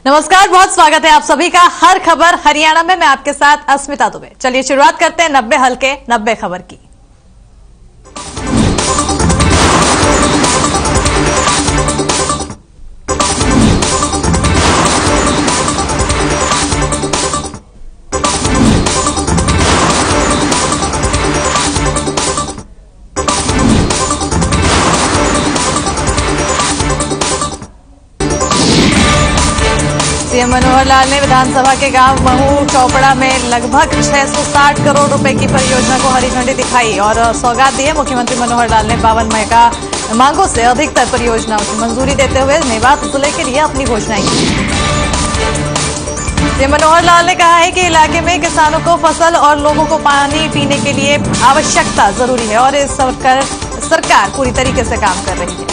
नमस्कार, बहुत स्वागत है आप सभी का हर खबर हरियाणा में। मैं आपके साथ अस्मिता दुबे। चलिए शुरुआत करते हैं 90 हल्के 90 खबर की। सीएम मनोहर लाल ने विधानसभा के गांव महू चौपड़ा में लगभग 660 करोड़ रुपए की परियोजना को हरी झंडी दिखाई और सौगात दी है। मुख्यमंत्री मनोहर लाल ने 52 मेगा मांगों से अधिकतर परियोजनाओं की मंजूरी देते हुए मेवात जिले के लिए अपनी घोषणाएं की। सीएम मनोहर लाल ने कहा है कि इलाके में किसानों को फसल और लोगों को पानी पीने के लिए आवश्यकता जरूरी है और इस सरकार पूरी तरीके से काम कर रही है।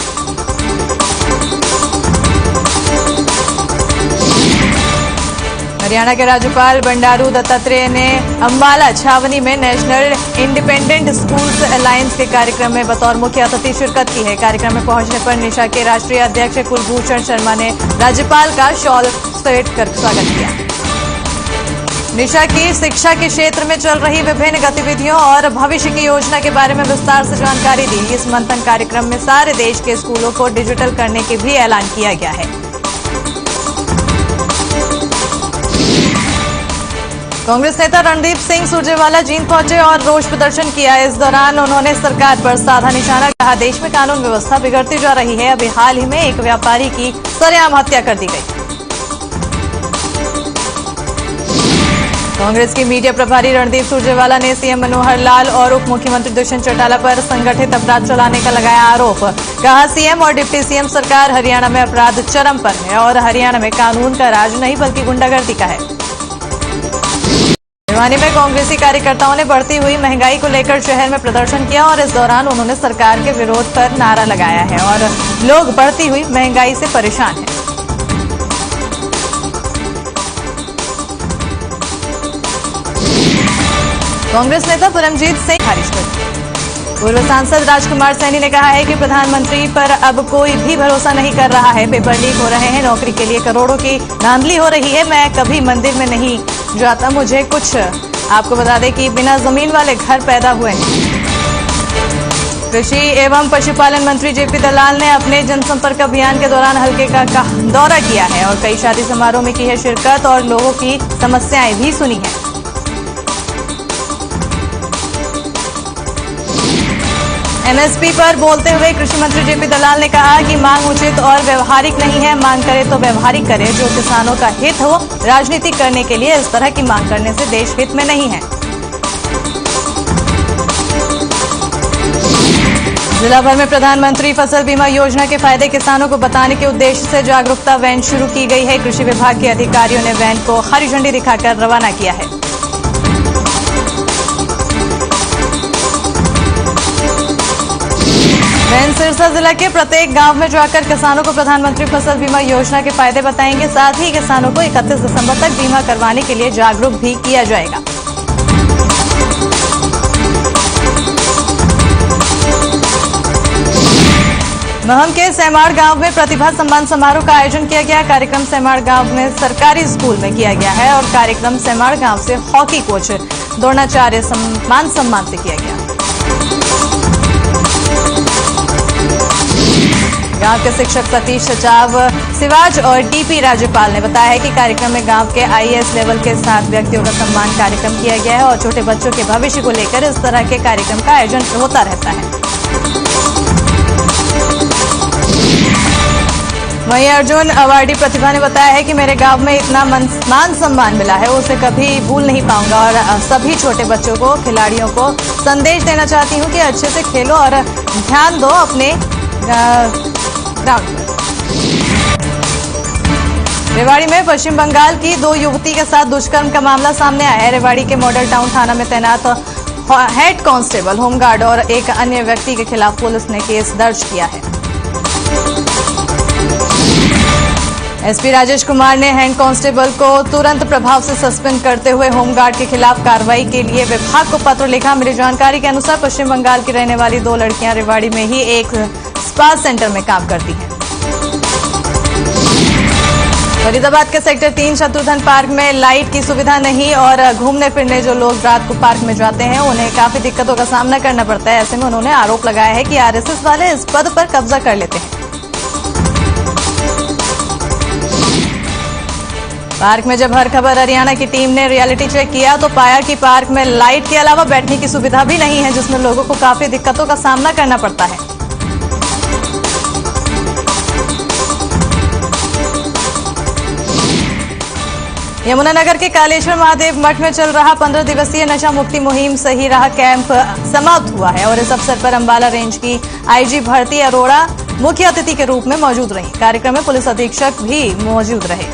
हरियाणा के राज्यपाल बंडारू दत्तात्रेय ने अंबाला छावनी में नेशनल इंडिपेंडेंट स्कूल्स अलायंस के कार्यक्रम में बतौर मुख्य अतिथि शिरकत की है। कार्यक्रम में पहुंचने पर निशा के राष्ट्रीय अध्यक्ष कुलभूषण शर्मा ने राज्यपाल का शॉल भेंट कर स्वागत किया। निशा की शिक्षा के क्षेत्र में चल रही विभिन्न गतिविधियों और भविष्य की योजना के बारे में विस्तार से जानकारी दी। इस मंथन कार्यक्रम में सारे देश के स्कूलों को डिजिटल करने के भी ऐलान किया गया है। कांग्रेस नेता रणदीप सिंह सुरजेवाला जींद पहुंचे और रोष प्रदर्शन किया। इस दौरान उन्होंने सरकार पर साधा निशाना। कहा, देश में कानून व्यवस्था बिगड़ती जा रही है। अभी हाल ही में एक व्यापारी की सरेआम हत्या कर दी गई। कांग्रेस के मीडिया प्रभारी रणदीप सुरजेवाला ने सीएम मनोहर लाल और उप मुख्यमंत्री दुष्यंत चौटाला पर संगठित अपराध चलाने का लगाया आरोप। कहा, सीएम और डिप्टी सीएम सरकार हरियाणा में अपराध चरम पर है और हरियाणा में कानून का राज नहीं बल्कि गुंडागर्दी का है। भिवानी में कांग्रेसी कार्यकर्ताओं ने बढ़ती हुई महंगाई को लेकर शहर में प्रदर्शन किया और इस दौरान उन्होंने सरकार के विरोध पर नारा लगाया है और लोग बढ़ती हुई महंगाई से परेशान हैं। कांग्रेस नेता परमजीत सिंह खारिज कर दिया। पूर्व सांसद राजकुमार सैनी ने कहा है कि प्रधानमंत्री पर अब कोई भी भरोसा नहीं कर रहा है। पेपर लीक हो रहे हैं, नौकरी के लिए करोड़ों की धांधली हो रही है। मैं कभी मंदिर में नहीं जाता, मुझे कुछ आपको बता दें कि बिना जमीन वाले घर पैदा हुए हैं। कृषि एवं पशुपालन मंत्री जेपी दलाल ने अपने जनसंपर्क अभियान के दौरान हल्के का दौरा किया है और कई शादी समारोह में की है शिरकत और लोगों की समस्याएं भी सुनी है। एमएसपी पर बोलते हुए कृषि मंत्री जेपी दलाल ने कहा कि मांग उचित और व्यवहारिक नहीं है। मांग करे तो व्यवहारिक करे, जो किसानों का हित हो। राजनीति करने के लिए इस तरह की मांग करने से देश हित में नहीं है। जिला भर में प्रधानमंत्री फसल बीमा योजना के फायदे किसानों को बताने के उद्देश्य से जागरूकता वैन शुरू की गई है। कृषि विभाग के अधिकारियों ने वैन को हरी झंडी दिखाकर रवाना किया है। वैन सिरसा जिला के प्रत्येक गांव में जाकर किसानों को प्रधानमंत्री फसल बीमा योजना के फायदे बताएंगे। साथ ही किसानों को 31 दिसंबर तक बीमा करवाने के लिए जागरूक भी किया जाएगा। महम के सेमाड़ गांव में प्रतिभा सम्मान समारोह का आयोजन किया गया। कार्यक्रम सेमाड़ गांव में सरकारी स्कूल में किया गया है और कार्यक्रम सेमाड़ गांव से हॉकी कोच द्रोणाचार्य सम्मान से किया गया। गांव के शिक्षक सतीश सचाव सिवाज और डीपी राज्यपाल ने बताया है कि कार्यक्रम में गांव के आईएएस लेवल के 7 व्यक्तियों का सम्मान कार्यक्रम किया गया है और छोटे बच्चों के भविष्य को लेकर इस तरह के कार्यक्रम का आयोजन होता रहता है। वहीं अर्जुन अवार्डी प्रतिभा ने बताया है कि मेरे गांव में इतना मान सम्मान मिला है, उसे कभी भूल नहीं पाऊंगा और सभी छोटे बच्चों को, खिलाड़ियों को संदेश देना चाहती हूं कि अच्छे से खेलो और ध्यान दो अपने ग्राउंड पर। रेवाड़ी में पश्चिम बंगाल की 2 युवती के साथ दुष्कर्म का मामला सामने आया है। रेवाड़ी के मॉडल टाउन थाना में तैनात हेड कांस्टेबल, होमगार्ड और एक अन्य व्यक्ति के खिलाफ पुलिस ने केस दर्ज किया है। एसपी राजेश कुमार ने हेड कांस्टेबल को तुरंत प्रभाव से सस्पेंड करते हुए होमगार्ड के खिलाफ कार्रवाई के लिए विभाग को पत्र लिखा। मिली जानकारी के अनुसार पश्चिम बंगाल की रहने वाली 2 लड़कियां रेवाड़ी में ही एक स्पा सेंटर में काम करती हैं। फरीदाबाद के सेक्टर 3 शत्रुघ्न पार्क में लाइट की सुविधा नहीं और घूमने फिरने जो लोग रात को पार्क में जाते हैं उन्हें काफी दिक्कतों का सामना करना पड़ता है। ऐसे में उन्होंने आरोप लगाया है कि आरएसएस वाले इस पद पर कब्जा कर लेते हैं। पार्क में जब हर खबर हरियाणा की टीम ने रियलिटी चेक किया तो पाया कि पार्क में लाइट के अलावा बैठने की सुविधा भी नहीं है, जिसमें लोगों को काफी दिक्कतों का सामना करना पड़ता है। यमुनानगर के कालेश्वर महादेव मठ में चल रहा 15 दिवसीय नशा मुक्ति मुहिम सही राह कैंप समाप्त हुआ है और इस अवसर पर अंबाला रेंज की आईजी भारती अरोड़ा मुख्य अतिथि के रूप में मौजूद रही। कार्यक्रम में पुलिस अधीक्षक भी मौजूद रहे।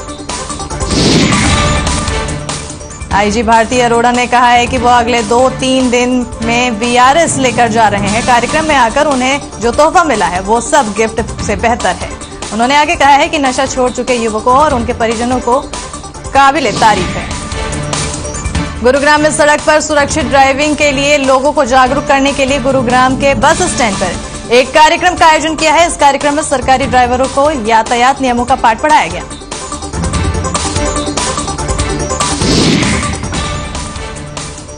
आईजी भारती अरोड़ा ने कहा है कि वो अगले 2-3 दिन में वीआरएस लेकर जा रहे हैं। कार्यक्रम में आकर उन्हें जो तोहफा मिला है वो सब गिफ्ट से बेहतर है। उन्होंने आगे कहा है कि नशा छोड़ चुके युवकों और उनके परिजनों को काबिल तारीफ है। गुरुग्राम में सड़क पर सुरक्षित ड्राइविंग के लिए लोगों को जागरूक करने के लिए गुरुग्राम के बस स्टैंड पर एक कार्यक्रम का आयोजन किया है। इस कार्यक्रम में सरकारी ड्राइवरों को यातायात नियमों का पाठ पढ़ाया गया।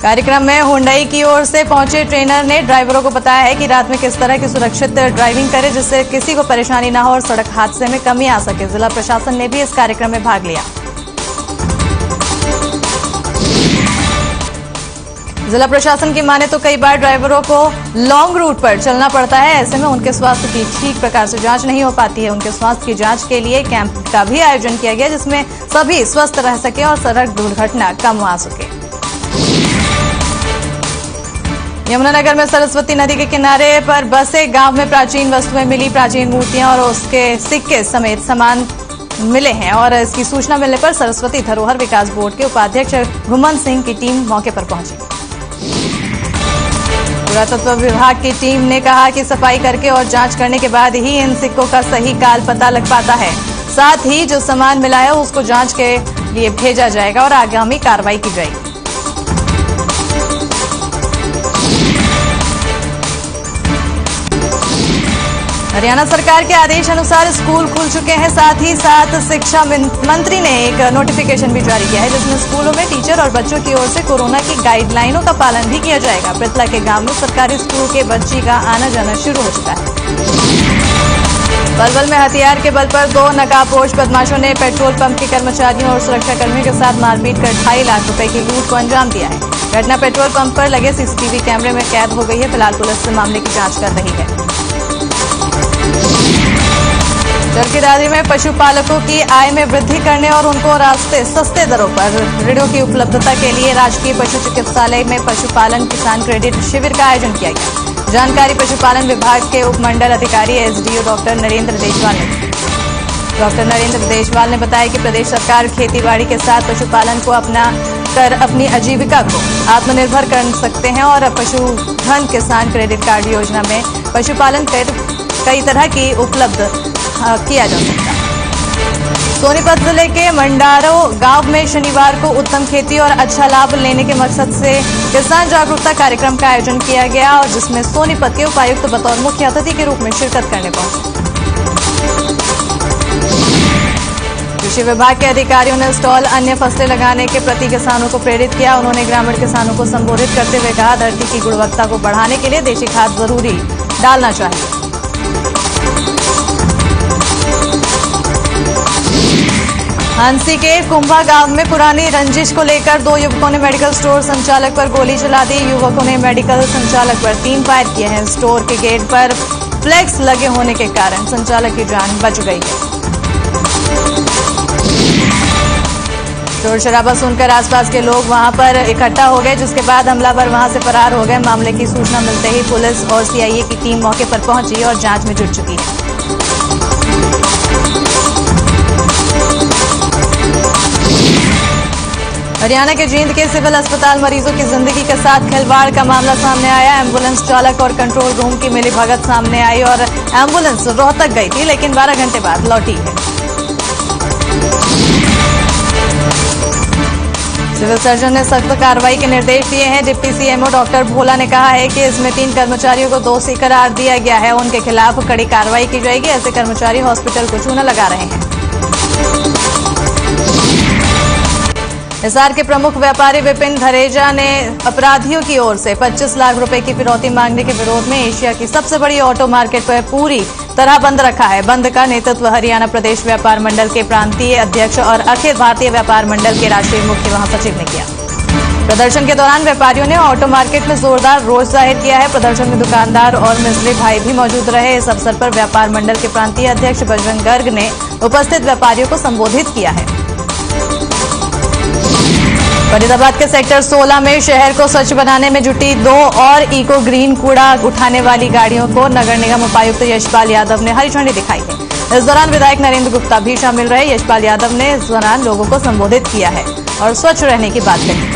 कार्यक्रम में हुंडई की ओर से पहुंचे ट्रेनर ने ड्राइवरों को बताया है कि रात में किस तरह की सुरक्षित ड्राइविंग करें जिससे किसी को परेशानी न हो और सड़क हादसे में कमी आ सके। जिला प्रशासन ने भी इस कार्यक्रम में भाग लिया। जिला प्रशासन की माने तो कई बार ड्राइवरों को लॉन्ग रूट पर चलना पड़ता है। ऐसे में उनके स्वास्थ्य की ठीक प्रकार से जांच नहीं हो पाती है। उनके स्वास्थ्य की जांच के लिए कैंप का भी आयोजन किया गया जिसमें सभी स्वस्थ रह सके और सड़क दुर्घटना कम आ सके। यमुनानगर में सरस्वती नदी के किनारे पर बसे गांव में प्राचीन वस्तुएं मिली। प्राचीन मूर्तियां और उसके सिक्के समेत सामान मिले हैं और इसकी सूचना मिलने पर सरस्वती धरोहर विकास बोर्ड के उपाध्यक्ष घुमन सिंह की टीम मौके पर पहुंची। पुरातत्व विभाग की टीम ने कहा कि सफाई करके और जांच करने के बाद ही इन सिक्कों का सही काल पता लग पाता है। साथ ही जो सामान मिला है उसको जांच के लिए भेजा जाएगा और आगामी कार्रवाई की जाएगी। हरियाणा सरकार के आदेश अनुसार स्कूल खुल चुके हैं। साथ ही साथ शिक्षा मंत्री ने एक नोटिफिकेशन भी जारी किया है जिसमें स्कूलों में टीचर और बच्चों की ओर से कोरोना की गाइडलाइनों का पालन भी किया जाएगा। पृथला के गांव में सरकारी स्कूल के बच्ची का आना जाना शुरू हो चुका है। पलवल में हथियार के बल पर 2 नकाबपोश बदमाशों ने पेट्रोल पंप के कर्मचारियों और सुरक्षाकर्मियों के साथ मारपीट कर 2.5 लाख रुपए की लूट को अंजाम दिया है। घटना पेट्रोल पंप पर लगे सीसीटीवी कैमरे में कैद हो गई है। फिलहाल पुलिस मामले की जांच कर रही है। चरखीदारी में पशुपालकों की आय में वृद्धि करने और उनको सस्ते दरों पर ऋणों की उपलब्धता के लिए राजकीय पशु चिकित्सालय में पशुपालन किसान क्रेडिट शिविर का आयोजन किया गया। जानकारी पशुपालन विभाग के उपमंडल अधिकारी एसडीओ डॉक्टर नरेंद्र देशवाल ने बताया कि प्रदेश सरकार खेतीबाड़ी के साथ पशुपालन को अपना कर अपनी आजीविका को आत्मनिर्भर कर सकते हैं और पशुधन किसान क्रेडिट कार्ड योजना में पशुपालन कर कई तरह की उपलब्ध किया जा सकता है। सोनीपत जिले के मंडारो गांव में शनिवार को उत्तम खेती और अच्छा लाभ लेने के मकसद से किसान जागरूकता कार्यक्रम का आयोजन किया गया और जिसमें सोनीपत के उपायुक्त बतौर मुख्य अतिथि के रूप में शिरकत करने पहुंचे। कृषि विभाग के अधिकारियों ने स्टॉल अन्य फसलें लगाने के प्रति किसानों को प्रेरित किया। उन्होंने ग्रामीण किसानों को संबोधित करते हुए कहा, धरती की गुणवत्ता को बढ़ाने के लिए देशी खाद जरूरी डालना चाहिए। हांसी के कुंभा गांव में पुरानी रंजिश को लेकर 2 युवकों ने मेडिकल स्टोर संचालक पर गोली चला दी। युवकों ने मेडिकल संचालक पर 3 फायर किए हैं। स्टोर के गेट पर फ्लैक्स लगे होने के कारण संचालक की जान बच गई है। शोर शराबा सुनकर आसपास के लोग वहां पर इकट्ठा हो गए, जिसके बाद हमलावर वहां से फरार हो गए। मामले की सूचना मिलते ही पुलिस और सीआईए की टीम मौके पर पहुंची और जांच में जुट चुकी है। हरियाणा के जींद के सिविल अस्पताल मरीजों की जिंदगी के साथ खिलवाड़ का मामला सामने आया। एम्बुलेंस चालक और कंट्रोल रूम की मिलीभगत सामने आई और एम्बुलेंस रोहतक गई थी लेकिन 12 घंटे बाद लौटी है। सिविल सर्जन ने सख्त कार्रवाई के निर्देश दिए हैं। डिप्टी सीएमओ डॉक्टर भोला ने कहा है कि इसमें 3 कर्मचारियों को दोषी करार दिया गया है। उनके खिलाफ कड़ी कार्रवाई की जाएगी। ऐसे कर्मचारी हॉस्पिटल को चूना लगा रहे हैं। हिसार के प्रमुख व्यापारी विपिन धरेजा ने अपराधियों की ओर से 25 लाख रुपए की फिरौती मांगने के विरोध में एशिया की सबसे बड़ी ऑटो मार्केट पर पूरी तरह बंद रखा है। बंद का नेतृत्व हरियाणा प्रदेश व्यापार मंडल के प्रांतीय अध्यक्ष और अखिल भारतीय व्यापार मंडल के राष्ट्रीय मुख्य महासचिव ने किया। प्रदर्शन के दौरान व्यापारियों ने ऑटो मार्केट में जोरदार रोष जाहिर किया है। प्रदर्शन में दुकानदार और मिस्त्री भाई भी मौजूद रहे। इस अवसर पर व्यापार मंडल के प्रांतीय अध्यक्ष बजरंग गर्ग ने उपस्थित व्यापारियों को संबोधित किया है। फरीदाबाद के सेक्टर 16 में शहर को स्वच्छ बनाने में जुटी 2 और इको ग्रीन कूड़ा उठाने वाली गाड़ियों को नगर निगम उपायुक्त यशपाल यादव ने हरी झंडी दिखाई है। इस दौरान विधायक नरेंद्र गुप्ता भी शामिल रहे। यशपाल यादव ने इस दौरान लोगों को संबोधित किया है और स्वच्छ रहने की बात कही।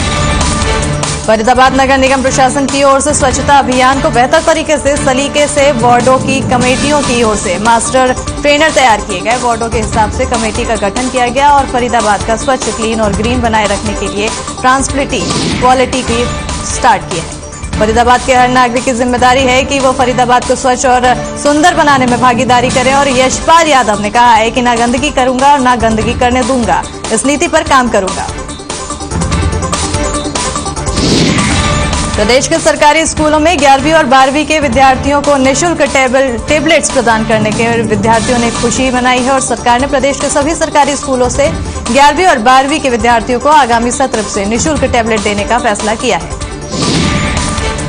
फरीदाबाद नगर निगम प्रशासन की ओर से स्वच्छता अभियान को बेहतर तरीके से सलीके से वार्डों की कमेटियों की ओर से मास्टर ट्रेनर तैयार किए गए। वार्डों के हिसाब से कमेटी का गठन किया गया और फरीदाबाद का स्वच्छ, क्लीन और ग्रीन बनाए रखने के लिए ट्रांसपिलिटी क्वालिटी की स्टार्ट की है। फरीदाबाद के हर नागरिक की जिम्मेदारी है कि वो फरीदाबाद को स्वच्छ और सुंदर बनाने में भागीदारी करें और यशपाल यादव ने कहा है कि ना गंदगी करूंगा और ना गंदगी करने दूंगा। इस नीति पर काम करूंगा। प्रदेश के सरकारी स्कूलों में 11वीं और 12वीं के विद्यार्थियों को निःशुल्क टेबलेट्स प्रदान करने के विद्यार्थियों ने खुशी मनाई है और सरकार ने प्रदेश के सभी सरकारी स्कूलों से 11वीं और 12वीं के विद्यार्थियों को आगामी सत्र से निःशुल्क टेबलेट देने का फैसला किया है।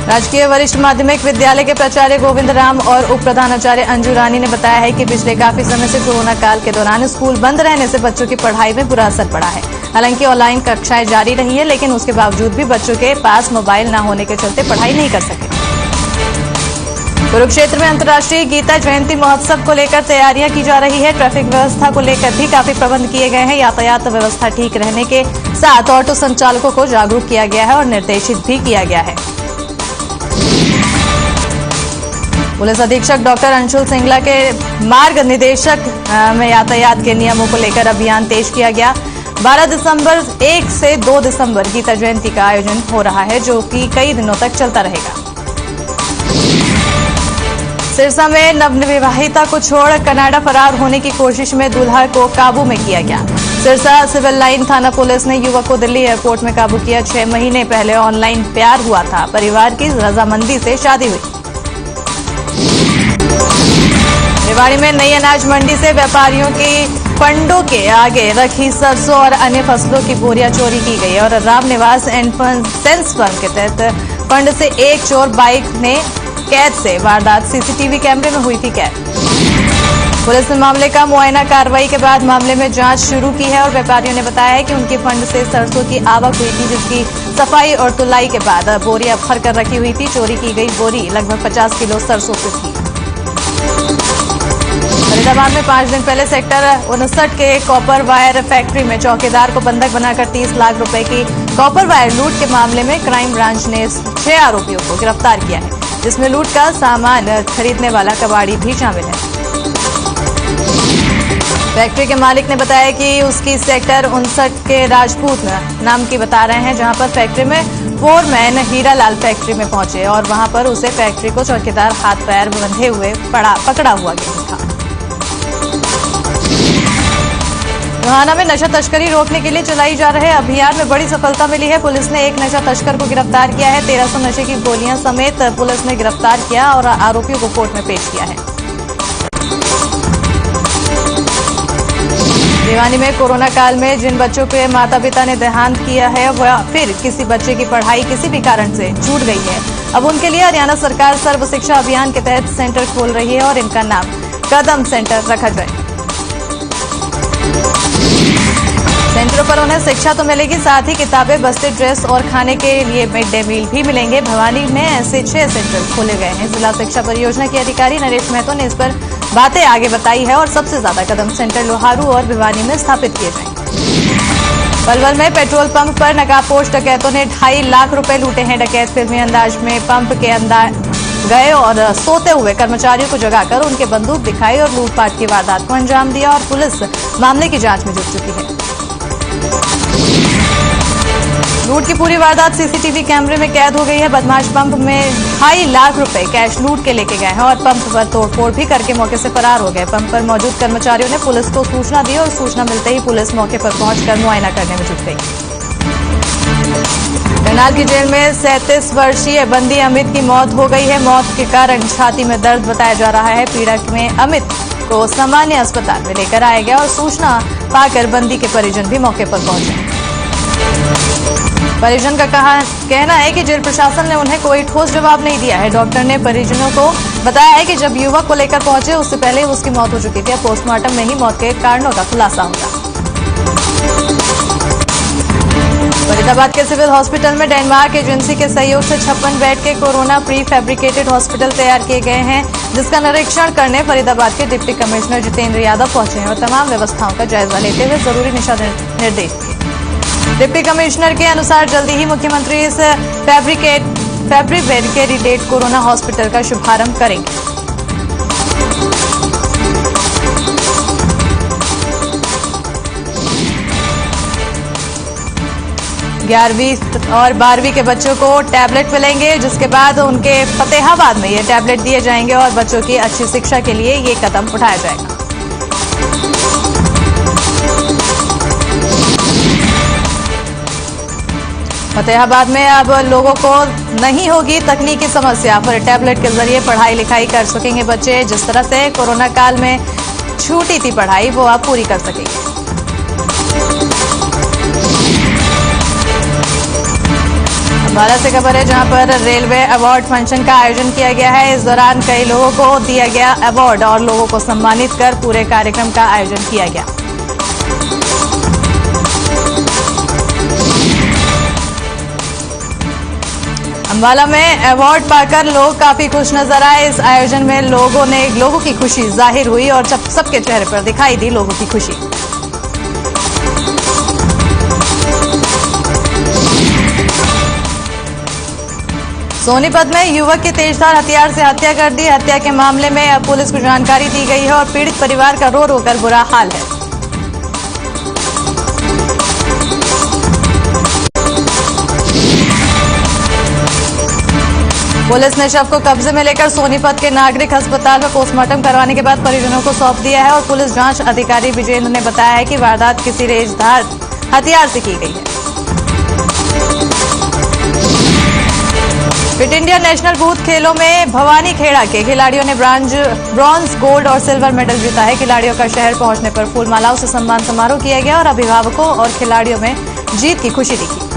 राजकीय वरिष्ठ माध्यमिक विद्यालय के प्राचार्य गोविंद राम और उप प्रधानाचार्य अंजू रानी ने बताया है कि पिछले काफी समय से कोरोना काल के दौरान स्कूल बंद रहने से बच्चों की पढ़ाई में बुरा असर पड़ा है। हालांकि ऑनलाइन कक्षाएं जारी रही है, लेकिन उसके बावजूद भी बच्चों के पास मोबाइल न होने के चलते पढ़ाई नहीं कर सके। कुरुक्षेत्र में अंतर्राष्ट्रीय गीता जयंती महोत्सव को लेकर तैयारियां की जा रही है। ट्रैफिक व्यवस्था को लेकर भी काफी प्रबंध किए गए हैं। यातायात व्यवस्था ठीक रहने के साथ ऑटो संचालकों को जागरूक किया गया है और निर्देशित भी किया गया है। पुलिस अधीक्षक डॉक्टर अंशुल सिंगला के मार्ग निर्देशक में यातायात के नियमों को लेकर अभियान तेज किया गया। 12 दिसंबर 1 से 2 दिसंबर गीता जयंती का आयोजन हो रहा है, जो कि कई दिनों तक चलता रहेगा। सिरसा में नवविवाहिता को छोड़ कनाडा फरार होने की कोशिश में दूल्हा को काबू में किया गया। सिरसा सिविल लाइन थाना पुलिस ने युवक को दिल्ली एयरपोर्ट में काबू किया। 6 महीने पहले ऑनलाइन प्यार हुआ था। परिवार की रजामंदी से शादी हुई। रेवाड़ी में नई अनाज मंडी से व्यापारियों की फंडों के आगे रखी सरसों और अन्य फसलों की बोरियां चोरी की गई और Ram Niwas and sense firm के तहत फंड से एक चोर बाइक ने कैद से वारदात। सीसीटीवी कैमरे में हुई थी कैद। पुलिस ने मामले का मुआयना कार्रवाई के बाद मामले में जांच शुरू की है और व्यापारियों ने बताया है कि उनके फंड से सरसों की आवक हुई थी, जिसकी सफाई और तुलाई के बाद बोरियां भर कर रखी हुई थी। चोरी की गई बोरी लगभग 50 किलो सरसों से थी। फरीदाबाद में 5 दिन पहले सेक्टर 59 के कॉपर वायर फैक्ट्री में चौकीदार को बंधक बनाकर 30 लाख रुपए की कॉपर वायर लूट के मामले में क्राइम ब्रांच ने 6 आरोपियों को गिरफ्तार किया है, जिसमें लूट का सामान खरीदने वाला कबाड़ी भी शामिल है। फैक्ट्री के मालिक ने बताया कि उसकी सेक्टर 59 के राजपूत नाम की बता रहे हैं, जहां पर फैक्ट्री में फोरमैन हीरालाल फैक्ट्री में पहुंचे और वहां पर उसे फैक्ट्री को चौकीदार हाथ पैर बंधे हुए पकड़ा हुआ गया था। रोहाना में नशा तस्करी रोकने के लिए चलाई जा रहे अभियान में बड़ी सफलता मिली है। पुलिस ने एक नशा तस्कर को गिरफ्तार किया है। 1300 नशे की गोलियां समेत पुलिस ने गिरफ्तार किया और आरोपियों को कोर्ट में पेश किया है। भिवानी में कोरोना काल में जिन बच्चों के माता पिता ने देहांत किया है वह फिर किसी बच्चे की पढ़ाई किसी भी कारण से छूट गई है, अब उनके लिए हरियाणा सरकार सर्व शिक्षा अभियान के तहत सेंटर खोल रही है और इनका नाम कदम सेंटर रखा जाए। सेंटरों पर उन्हें शिक्षा तो मिलेगी, साथ ही किताबें, बस्ते, ड्रेस और खाने के लिए मिड डे मील भी मिलेंगे। भिवानी में ऐसे 6 सेंटर खोले गए हैं। जिला शिक्षा परियोजना के अधिकारी नरेश महतो ने इस पर बातें आगे बताई है और सबसे ज्यादा कदम सेंटर लोहारू और भिवानी में स्थापित किए जाएंगे। पलवल में पेट्रोल पंप पर नकाबपोश डकैतों ने 2.5 लाख रुपए लूटे हैं। डकैत फिल्मी अंदाज में पंप के अंदर गए और सोते हुए कर्मचारियों को जगाकर उनके बंदूक दिखाई और लूटपाट की वारदात को अंजाम दिया और पुलिस मामले की जांच में जुट चुकी है। लूट की पूरी वारदात सीसीटीवी कैमरे में कैद हो गई है। बदमाश पंप में 2.5 लाख रुपए कैश लूट के लेके गए हैं और पंप पर तोड़फोड़ भी करके मौके से फरार हो गए। पंप पर मौजूद कर्मचारियों ने पुलिस को सूचना दी और सूचना मिलते ही पुलिस मौके पर पहुंचकर मुआयना करने में जुट गई। करनाल की जेल में 37 वर्षीय बंदी अमित की मौत हो गई है। मौत के कारण छाती में दर्द बताया जा रहा है। पीड़क में अमित को सामान्य अस्पताल में लेकर आया गया और सूचना पाकर बंदी के परिजन भी मौके पर पहुंचे। परिजन का कहना है कि जेल प्रशासन ने उन्हें कोई ठोस जवाब नहीं दिया है। डॉक्टर ने परिजनों को बताया है कि जब युवक को लेकर पहुंचे उससे पहले उसकी मौत हो चुकी थी। पोस्टमार्टम में ही मौत के कारणों का खुलासा होगा। फरीदाबाद के सिविल हॉस्पिटल में डेनमार्क एजेंसी के सहयोग से 56 बेड के कोरोना प्री फैब्रिकेटेड हॉस्पिटल तैयार किए गए हैं, जिसका निरीक्षण करने फरीदाबाद के डिप्टी कमिश्नर जितेंद्र यादव पहुंचे हैं और तमाम व्यवस्थाओं का जायजा लेते हुए जरूरी दिशा निर्देश दिए। डिप्टी कमिश्नर के अनुसार जल्दी ही मुख्यमंत्री इस फैब्रिकेटेड कोरोना हॉस्पिटल का शुभारंभ करेंगे। 11वीं और 12वीं के बच्चों को टैबलेट मिलेंगे, जिसके बाद उनके फतेहाबाद में ये टैबलेट दिए जाएंगे और बच्चों की अच्छी शिक्षा के लिए ये कदम उठाया जाएगा। फतेहाबाद में अब लोगों को नहीं होगी तकनीकी समस्या, पर टैबलेट के जरिए पढ़ाई लिखाई कर सकेंगे बच्चे। जिस तरह से कोरोना काल में छूटी थी पढ़ाई, वो अब पूरी कर सकेंगे। अम्बाला से खबर है, जहां पर रेलवे अवार्ड फंक्शन का आयोजन किया गया है। इस दौरान कई लोगों को दिया गया अवार्ड और लोगों को सम्मानित कर पूरे कार्यक्रम का आयोजन किया गया। अम्बाला में अवार्ड पाकर लोग काफी खुश नजर आए। इस आयोजन में लोगों की खुशी जाहिर हुई और सबके चेहरे पर दिखाई दी लोगों की खुशी। सोनीपत में युवक की तेजधार हथियार से हत्या कर दी। हत्या के मामले में अब पुलिस को जानकारी दी गई है और पीड़ित परिवार का रो रो कर बुरा हाल है। पुलिस ने शव को कब्जे में लेकर सोनीपत के नागरिक अस्पताल में पोस्टमार्टम करवाने के बाद परिजनों को सौंप दिया है और पुलिस जांच अधिकारी विजेंद्र ने बताया है कि वारदात किसी तेजधार हथियार से की गई है। फिट इंडिया नेशनल बूथ खेलों में भवानी खेड़ा के खिलाड़ियों ने ब्रॉन्ज, गोल्ड और सिल्वर मेडल जीता है। खिलाड़ियों का शहर पहुंचने पर फूल मालाओं से सम्मान समारोह किया गया और अभिभावकों और खिलाड़ियों में जीत की खुशी दिखी।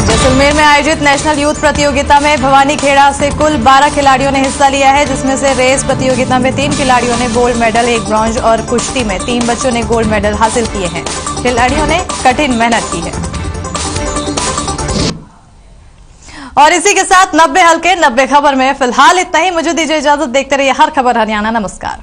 जैसलमेर में आयोजित नेशनल यूथ प्रतियोगिता में भवानी खेड़ा से कुल 12 खिलाड़ियों ने हिस्सा लिया है, जिसमें से रेस प्रतियोगिता में 3 खिलाड़ियों ने गोल्ड मेडल, 1 ब्रॉन्ज और कुश्ती में 3 बच्चों ने गोल्ड मेडल हासिल किए हैं। खिलाड़ियों ने कठिन मेहनत की है। और इसी के साथ 90 हल्के 90 खबर में फिलहाल इतना ही। मुझे दीजिए इजाजत। देखते रहिए हर खबर हरियाणा। नमस्कार।